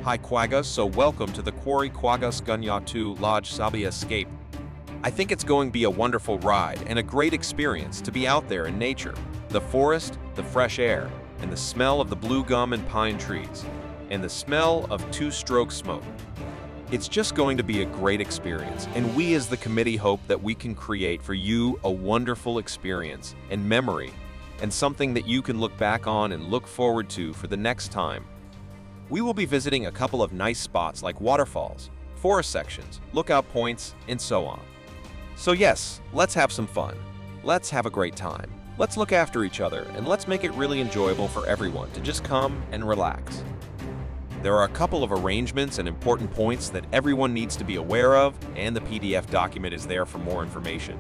Hi Kwaggas, so welcome to the Quarry Kwaggas Dirtbike Sabie Escape. I think it's going to be a wonderful ride and a great experience to be out there in nature. The forest, the fresh air, and the smell of the blue gum and pine trees, and the smell of two-stroke smoke. It's just going to be a great experience, and we as the committee hope that we can create for you a wonderful experience and memory, and something that you can look back on and look forward to for the next time. We will be visiting a couple of nice spots like waterfalls, forest sections, lookout points, and so on. So yes, let's have some fun. Let's have a great time. Let's look after each other, and let's make it really enjoyable for everyone to just come and relax. There are a couple of arrangements and important points that everyone needs to be aware of, and the PDF document is there for more information.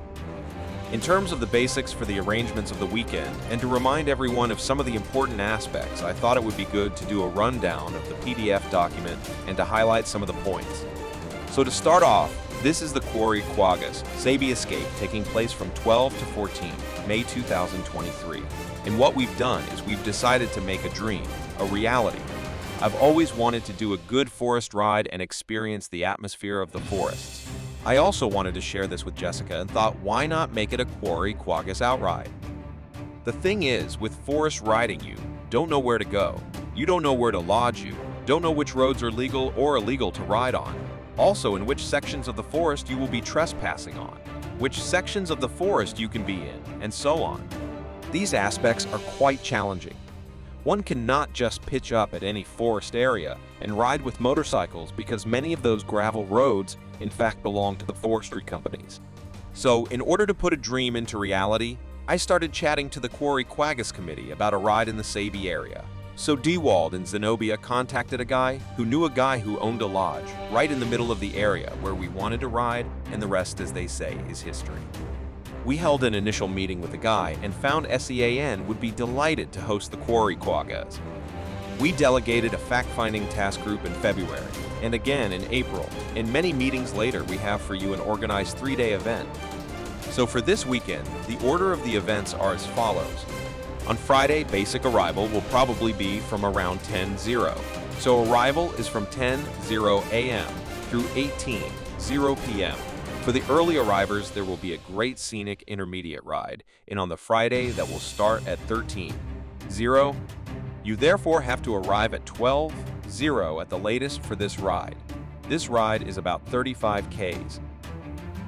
In terms of the basics for the arrangements of the weekend, and to remind everyone of some of the important aspects, I thought it would be good to do a rundown of the PDF document and to highlight some of the points. So to start off, this is the Quarry Kwaggas Sabie Escape taking place from 12 to 14, May 2023. And what we've done is we've decided to make a dream a reality. I've always wanted to do a good forest ride and experience the atmosphere of the forests. I also wanted to share this with Jessica and thought, why not make it a Quarry Kwaggas Outride? The thing is, with forest riding, you don't know where to go. You don't know where to lodge, you don't know which roads are legal or illegal to ride on. Also, in which sections of the forest you will be trespassing on, which sections of the forest you can be in, and so on. These aspects are quite challenging. One cannot just pitch up at any forest area and ride with motorcycles because many of those gravel roads in fact belong to the forestry companies. So in order to put a dream into reality, I started chatting to the Quarry Kwaggas committee about a ride in the Sabie area. So Dewald and Zenobia contacted a guy who owned a lodge right in the middle of the area where we wanted to ride, and the rest, as they say, is history. We held an initial meeting with the guy and found SEAN would be delighted to host the Quarry Kwaggas. We delegated a fact-finding task group in February, and again in April, and many meetings later we have for you an organized 3-day event. So for this weekend, the order of the events are as follows. On Friday, basic arrival will probably be from around 10:00. So arrival is from 10:00 a.m. through 18:00 p.m. For the early arrivers, there will be a great scenic intermediate ride, and on the Friday that will start at 13:00. You therefore have to arrive at 12:00 at the latest for this ride. This ride is about 35 Ks.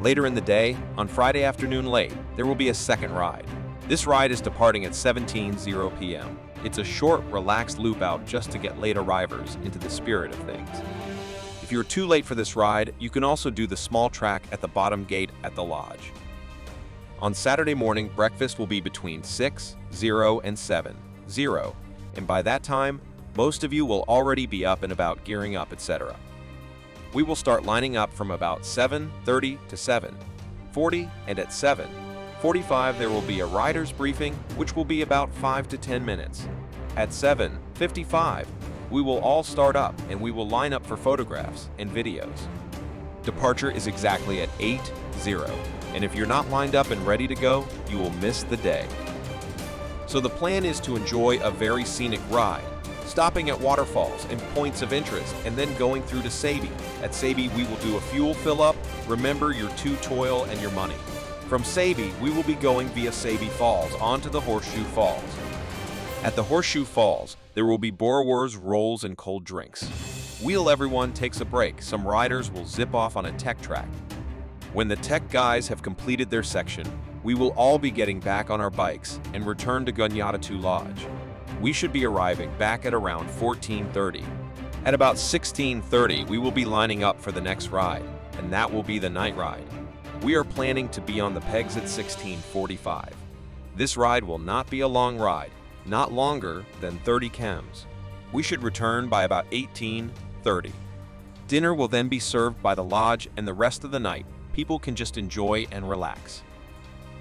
Later in the day, on Friday afternoon late, there will be a second ride. This ride is departing at 17:00 p.m. It's a short, relaxed loop out just to get late arrivers into the spirit of things. If you're too late for this ride, you can also do the small track at the bottom gate at the lodge. On Saturday morning, breakfast will be between 6:00 and 7:00, and by that time, most of you will already be up and about gearing up, etc. We will start lining up from about 7:30 to 7:40, and at 7:45 there will be a rider's briefing, which will be about 5 to 10 minutes. At 7:55, we will all start up and we will line up for photographs and videos. Departure is exactly at 8:00, and if you're not lined up and ready to go, you will miss the day. So the plan is to enjoy a very scenic ride, stopping at waterfalls and points of interest and then going through to Sabie. At Sabie, we will do a fuel fill-up. Remember your toil and your money. From Sabie, we will be going via Sabie Falls onto the Horseshoe Falls. At the Horseshoe Falls, there will be borewors, rolls, and cold drinks. While everyone takes a break, some riders will zip off on a tech track. When the tech guys have completed their section, we will all be getting back on our bikes and return to Gunyatatu Lodge. We should be arriving back at around 14:30. At about 16:30, we will be lining up for the next ride, and that will be the night ride. We are planning to be on the pegs at 16:45. This ride will not be a long ride, not longer than 30 kms. We should return by about 18:30. Dinner will then be served by the lodge, and the rest of the night, people can just enjoy and relax.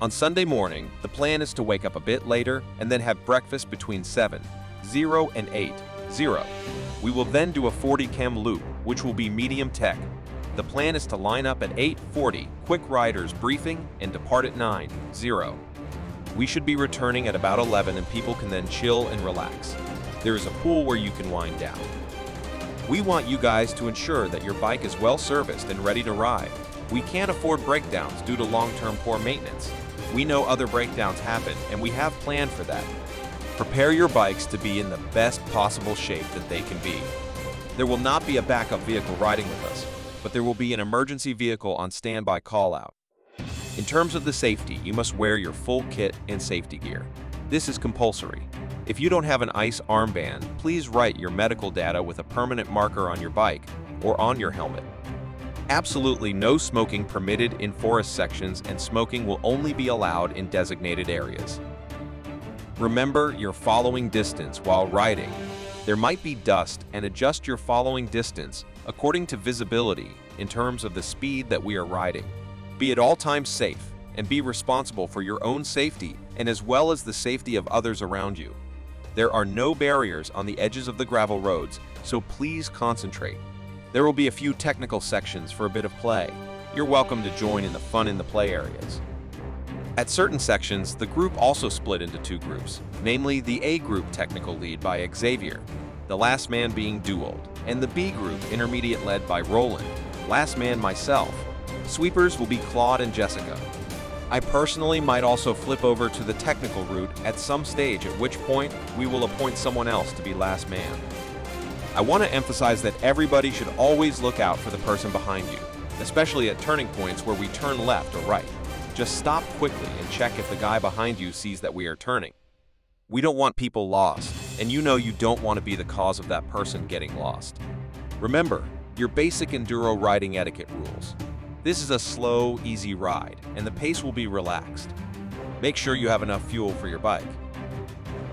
On Sunday morning, the plan is to wake up a bit later and then have breakfast between 7:00 and 8:00. We will then do a 40 km loop, which will be medium tech. The plan is to line up at 8:40, quick riders briefing, and depart at 9:00. We should be returning at about 11 and people can then chill and relax. There is a pool where you can wind down. We want you guys to ensure that your bike is well serviced and ready to ride. We can't afford breakdowns due to long-term poor maintenance. We know other breakdowns happen, and we have planned for that. Prepare your bikes to be in the best possible shape that they can be. There will not be a backup vehicle riding with us, but there will be an emergency vehicle on standby call-out. In terms of the safety, you must wear your full kit and safety gear. This is compulsory. If you don't have an ICE armband, please write your medical data with a permanent marker on your bike or on your helmet. Absolutely no smoking permitted in forest sections, and smoking will only be allowed in designated areas. Remember your following distance while riding. There might be dust, and adjust your following distance according to visibility in terms of the speed that we are riding. Be at all times safe and be responsible for your own safety and as well as the safety of others around you. There are no barriers on the edges of the gravel roads, so please concentrate. There will be a few technical sections for a bit of play. You're welcome to join in the fun in the play areas. At certain sections, the group also split into two groups, namely the A group technical lead by Xavier, the last man being Duold, and the B group intermediate led by Roland, last man myself. Sweepers will be Claude and Jessica. I personally might also flip over to the technical route at some stage, at which point we will appoint someone else to be last man. I want to emphasize that everybody should always look out for the person behind you, especially at turning points where we turn left or right. Just stop quickly and check if the guy behind you sees that we are turning. We don't want people lost, and you know you don't want to be the cause of that person getting lost. Remember your basic enduro riding etiquette rules. This is a slow, easy ride, and the pace will be relaxed. Make sure you have enough fuel for your bike.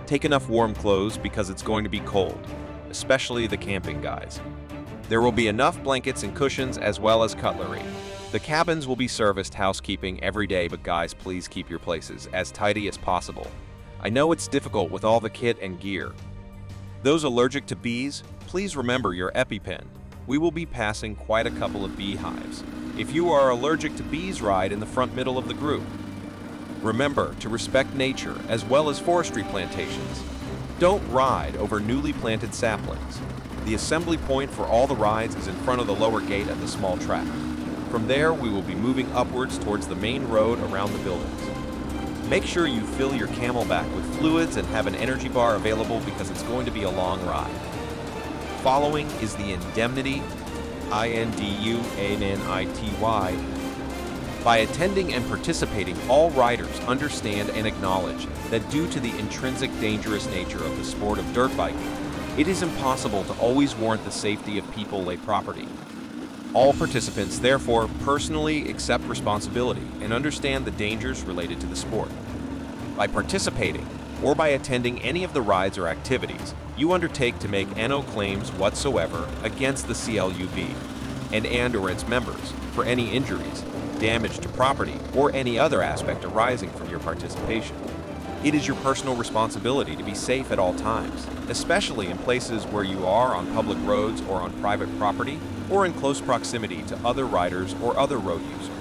Take enough warm clothes because it's going to be cold, especially the camping guys. There will be enough blankets and cushions as well as cutlery. The cabins will be serviced housekeeping every day, but guys, please keep your places as tidy as possible. I know it's difficult with all the kit and gear. Those allergic to bees, please remember your EpiPen. We will be passing quite a couple of beehives. If you are allergic to bees, ride in the front middle of the group. Remember to respect nature as well as forestry plantations. Don't ride over newly planted saplings. The assembly point for all the rides is in front of the lower gate at the small track. From there, we will be moving upwards towards the main road around the buildings. Make sure you fill your Camelback with fluids and have an energy bar available because it's going to be a long ride. Following is the indemnity, INDUANNITY. By attending and participating, all riders understand and acknowledge that due to the intrinsic dangerous nature of the sport of dirt biking, it is impossible to always warrant the safety of people or property. All participants, therefore, personally accept responsibility and understand the dangers related to the sport. By participating, or by attending any of the rides or activities, you undertake to make no claims whatsoever against the CLUB and or its members for any injuries, damage to property, or any other aspect arising from your participation. It is your personal responsibility to be safe at all times, especially in places where you are on public roads or on private property, or in close proximity to other riders or other road users.